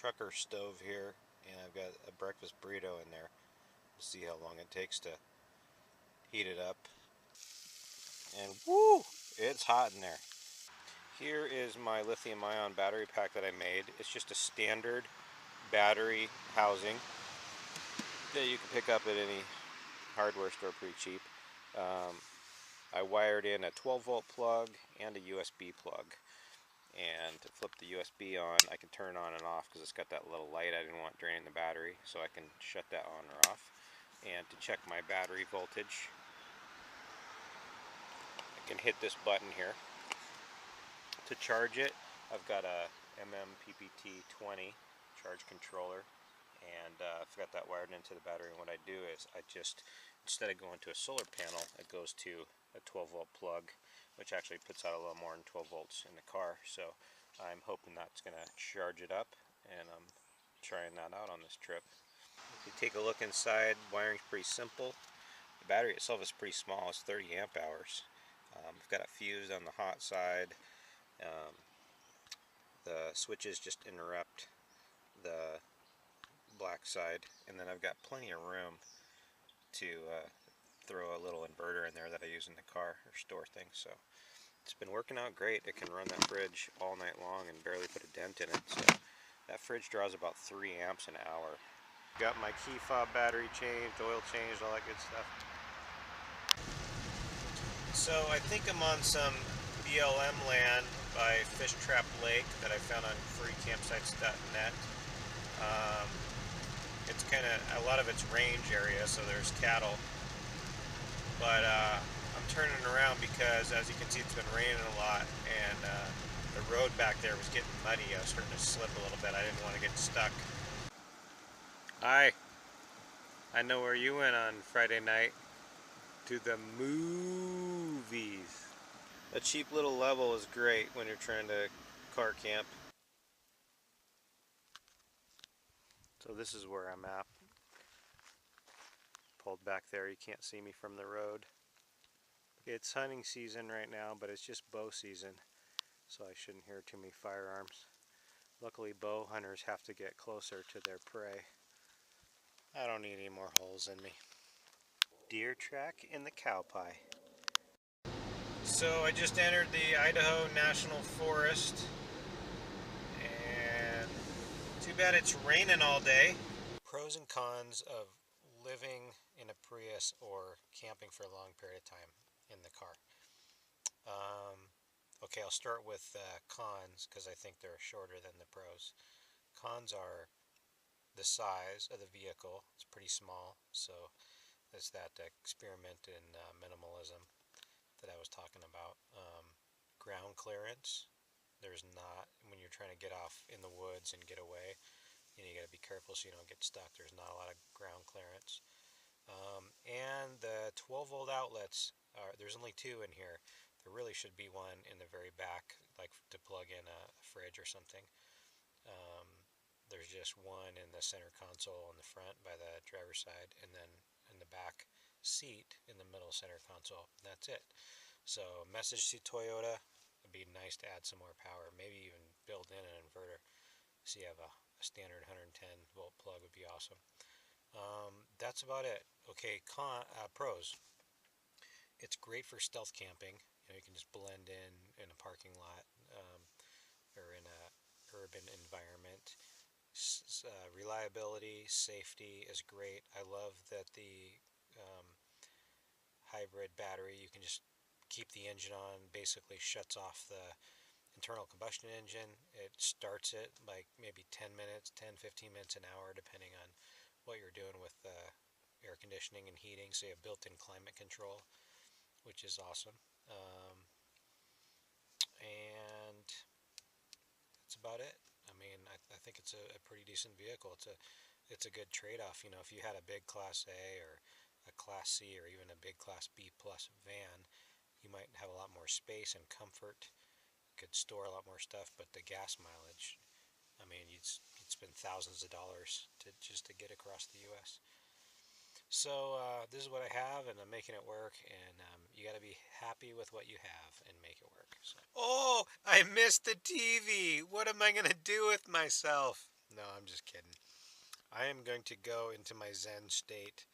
trucker stove here, and I've got a breakfast burrito in there. We'll see how long it takes to heat it up. And woo! It's hot in there. Here is my lithium-ion battery pack that I made. It's just a standard battery housing that you can pick up at any hardware store pretty cheap. I wired in a 12-volt plug and a USB plug. And to flip the USB on, I can turn it on and off because it's got that little light I didn't want draining the battery, so I can shut that on or off. And to check my battery voltage, I can hit this button here. To charge it, I've got a MMPPT20 charge controller, and I've got that wired into the battery. And what I do is I just, instead of going to a solar panel, it goes to a 12-volt plug, which actually puts out a little more than 12 volts in the car. So I'm hoping that's going to charge it up, and I'm trying that out on this trip. If you take a look inside, wiring's pretty simple. The battery itself is pretty small, it's 30 amp hours. I've got it fused on the hot side. The switches just interrupt the black side, and then I've got plenty of room to throw a little inverter in there that I use in the car or store things. So it's been working out great. It can run that fridge all night long and barely put a dent in it. So that fridge draws about 3 amps an hour. Got my key fob battery changed, oil changed, all that good stuff. So I think I'm on some BLM land by Fish Trap Lake that I found on freecampsites.net. It's kind of, a lot of it's range area, so there's cattle. But I'm turning around because, as you can see, it's been raining a lot, and the road back there was getting muddy. I was starting to slip a little bit. I didn't want to get stuck. Hi. I know where you went on Friday night. To the movies. A cheap little level is great when you're trying to car camp. So this is where I'm at. Pulled back there, you can't see me from the road. It's hunting season right now, but it's just bow season, so I shouldn't hear too many firearms. Luckily, bow hunters have to get closer to their prey. I don't need any more holes in me. Deer track in the cow pie. So I just entered the Idaho National Forest, and too bad it's raining all day. Pros and cons of living in a Prius or camping for a long period of time in the car. Okay, I'll start with cons because I think they're shorter than the pros. Cons are the size of the vehicle. It's pretty small, so it's that experiment in minimalism that I was talking about. Ground clearance. There's not, when you're trying to get off in the woods and get away, you got to be careful so you don't get stuck. There's not a lot of ground clearance. And the 12-volt outlets, there's only 2 in here. There really should be one in the very back, like to plug in a fridge or something. There's just one in the center console in the front by the driver's side, and then in the back seat in the middle center console. That's it. So message to Toyota, it'd be nice to add some more power, maybe even build in an inverter so you have a standard 110 volt plug would be awesome. That's about it. Okay, pros. It's great for stealth camping. You can just blend in a parking lot or in a urban environment. Reliability, safety is great. I love that the hybrid battery, you can just keep the engine on, basically shuts off the internal combustion engine. It starts it like maybe 10 minutes, 10-15 minutes an hour, depending on what you're doing with air conditioning and heating. So you have built-in climate control, which is awesome. And that's about it. I mean, I think it's a pretty decent vehicle. It's a good trade-off. If you had a big Class A or a Class C or even a big Class B plus van, you might have a lot more space and comfort. You could store a lot more stuff, but the gas mileage, I mean, you'd spend thousands of dollars just to get across the U.S. So this is what I have, and I'm making it work, and you got to be happy with what you have and make it work. So. Oh, I missed the TV. What am I going to do with myself? No, I'm just kidding. I am going to go into my Zen state